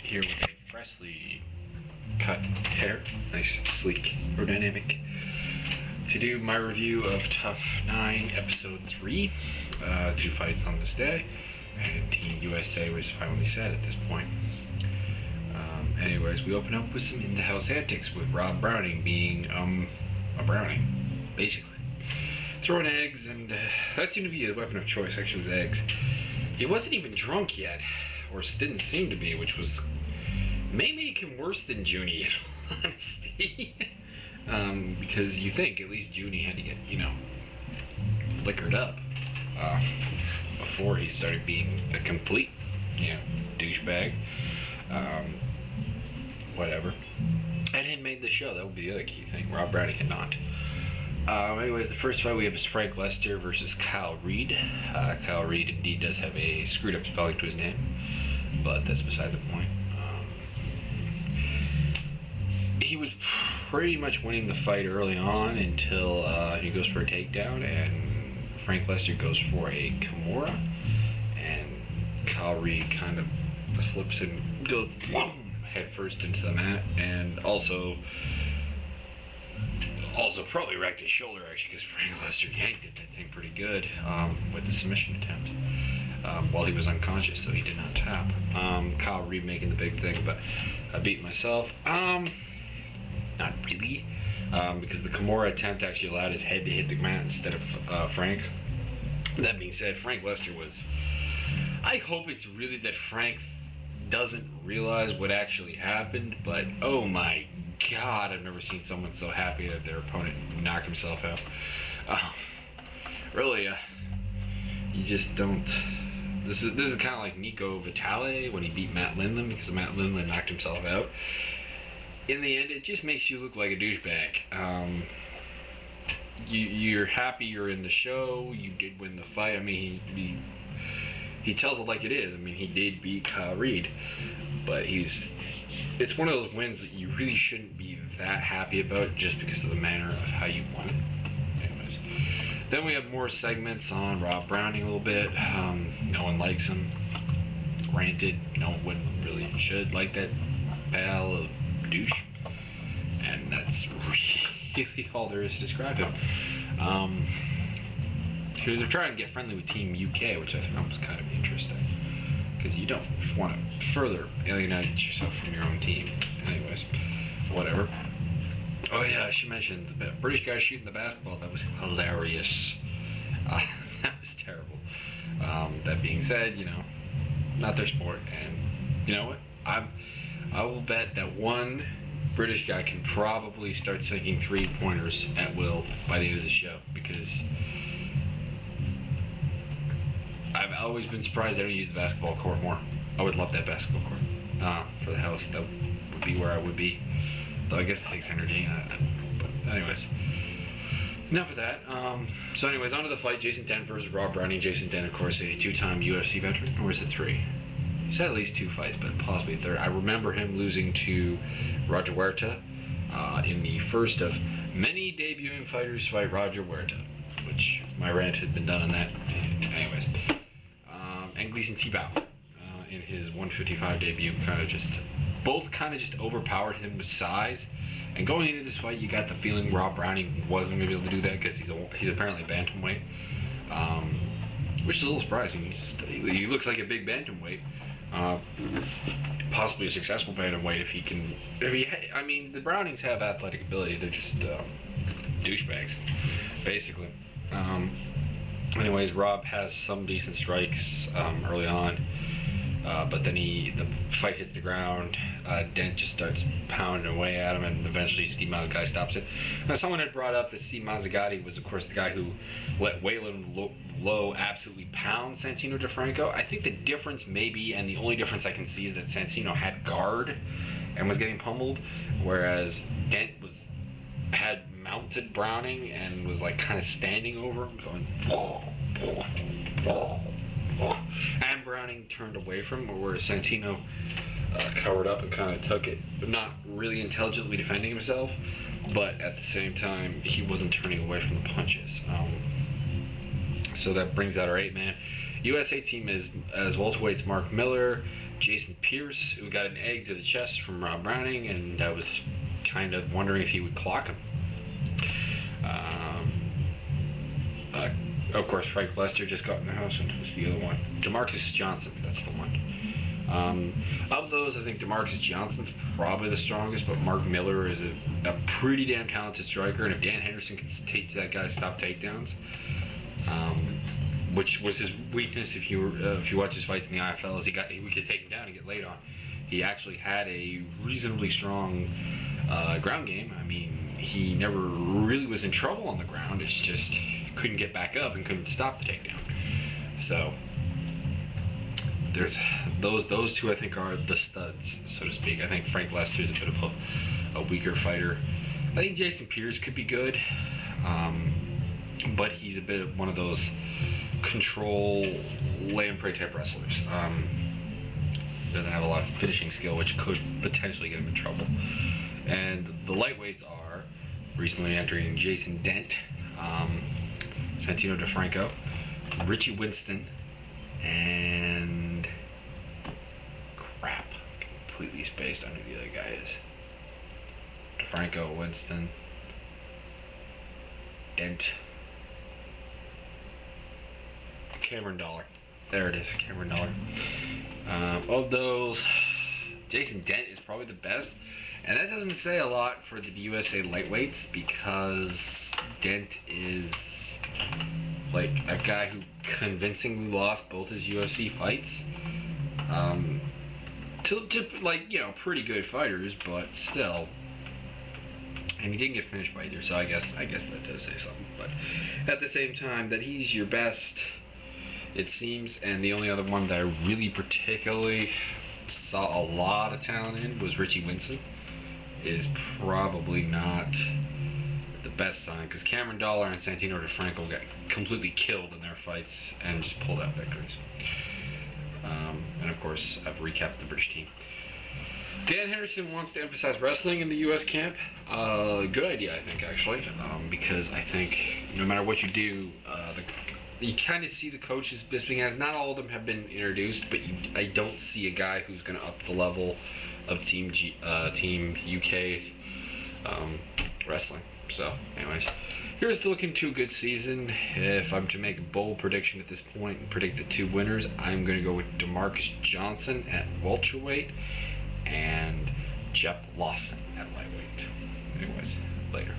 here with a freshly cut hair, nice, sleek, aerodynamic, to do my review of Tough 9 Episode 3, 2 fights on this day, and Team USA was finally set at this point. Anyways, we open up with some in-the-house antics with Rob Browning being, a Browning, basically. Throwing eggs, and that seemed to be a weapon of choice. Actually, it was eggs. He wasn't even drunk yet, or didn't seem to be, which was may make him worse than Junie, in all honesty. Because you think at least Junie had to get, liquored up before he started being a complete, douchebag. Whatever. And had made the show. That would be the other key thing. Rob Browning had not. Anyways, the first fight we have is Frank Lester versus Kyle Reed. Kyle Reed indeed does have a screwed up spelling to his name, but that's beside the point. He was pretty much winning the fight early on until he goes for a takedown, and Frank Lester goes for a Kimura, and Kyle Reed kind of flips and goes head first into the mat, and also probably wrecked his shoulder, actually, because Frank Lester yanked it, I think, pretty good with the submission attempt while he was unconscious, so he did not tap. Kyle Reed making the big thing, but I beat myself. Not really, because the Kimura attempt actually allowed his head to hit the mat instead of Frank. That being said, Frank Lester was... I hope it's really that Frank doesn't realize what actually happened, but oh my God, I've never seen someone so happy that their opponent knocked himself out. Really, you just don't... This is kind of like Nico Vitale when he beat Matt Lindland, because Matt Lindland knocked himself out. In the end, it just makes you look like a douchebag. You're happy you're in the show. You did win the fight. I mean, he tells it like it is. I mean, he did beat Kyle Reed, but it's one of those wins that you really shouldn't be that happy about just because of the manner of how you won it. Anyways, then we have more segments on Rob Browning a little bit. No one likes him. Granted, no one really should like that pal of douche, and that's really all there is to describe him. He was trying to get friendly with Team UK, which I thought was kind of interesting, because you don't want to further alienate yourself from your own team. Anyways, whatever. Oh yeah, I should mention the British guy shooting the basketball. That was hilarious. That was terrible. That being said, not their sport, and you know what? I will bet that one British guy can probably start sinking 3-pointers at will by the end of the show, because I've always been surprised they don't use the basketball court more. I would love that basketball court for the house. That would be where I would be. Though I guess it takes energy. But anyways, enough of that. So anyways, on to the fight. Jason Dent versus Rob Browning. Jason Dent, of course, a 2-time UFC veteran. Or is it 3? He's had at least 2 fights, but possibly a 3rd. I remember him losing to Roger Huerta in the first of many debuting fighters fight Roger Huerta, which my rant had been done on that. Anyways. And Gleison Tibau in his 155 debut both just overpowered him with size. And going into this fight, you got the feeling Rob Browning wasn't going to be able to do that, because he's apparently a bantamweight, which is a little surprising. He looks like a big bantamweight, possibly a successful bantamweight if he. I mean, the Brownings have athletic ability. They're just douchebags, basically. Anyways, Rob has some decent strikes early on, but then the fight hits the ground. Dent just starts pounding away at him, and eventually Steve Mazzagatti stops it. Now, someone had brought up that Steve Mazzagatti was, of course, the guy who let Waylon Lowe absolutely pound Santino DeFranco. I think the difference maybe, and the only difference I can see, is that Santino had guard and was getting pummeled, whereas Dent had mounted Browning and was kind of standing over him, going and Browning turned away from him, whereas Santino covered up and kind of took it, but not really intelligently defending himself, but at the same time he wasn't turning away from the punches. So that brings out our 8-man. USA team is as welterweights Mark Miller, Jason Pierce, who got an egg to the chest from Rob Browning, and I was kind of wondering if he would clock him. Of course, Frank Lester just got in the house, and who's the other one? DeMarcus Johnson, that's the one. Of those, I think DeMarcus Johnson's probably the strongest, but Mark Miller is a pretty damn talented striker, and if Dan Henderson can teach that guy to stop takedowns, which was his weakness if you watch his fights in the IFL, is we could take him down and get laid on. He actually had a reasonably strong ground game. I mean, he never really was in trouble on the ground. It's just couldn't get back up and couldn't stop the takedown. So there's those two I think are the studs, so to speak. I think Frank Lester's a bit of a weaker fighter. I think Jason Pierce could be good, but he's a bit of one of those control lay and pray type wrestlers. Doesn't have a lot of finishing skill, which could potentially get him in trouble. And the lightweights are recently entering Jason Dent, Santino DeFranco, Richie Winston, and crap, completely spaced on who the other guy is. DeFranco, Winston, Dent, Cameron Dollar. There it is, Cameron Dollar. Of those, Jason Dent is probably the best. And that doesn't say a lot for the USA lightweights, because Dent is like a guy who convincingly lost both his UFC fights to like, you know, pretty good fighters, but still. And he didn't get finished by either, so I guess that does say something. But at the same time, that he's your best, it seems. And the only other one that I really particularly saw a lot of talent in was Richie Winston. Is probably not the best sign, because Cameron Dollar and Santino DeFranco got completely killed in their fights and just pulled out victories. And of course, I've recapped the British team. Dan Henderson wants to emphasize wrestling in the U.S. camp. Good idea, I think, actually, because I think no matter what you do, you kind of see the coaches Bisping has. Not all of them have been introduced, but I don't see a guy who's going to up the level of Team UK's wrestling. So, anyways, here's to looking to a good season. If I'm to make a bold prediction at this point and predict the two winners, I'm going to go with DeMarcus Johnson at welterweight and Jeff Lawson at lightweight. Anyways, later.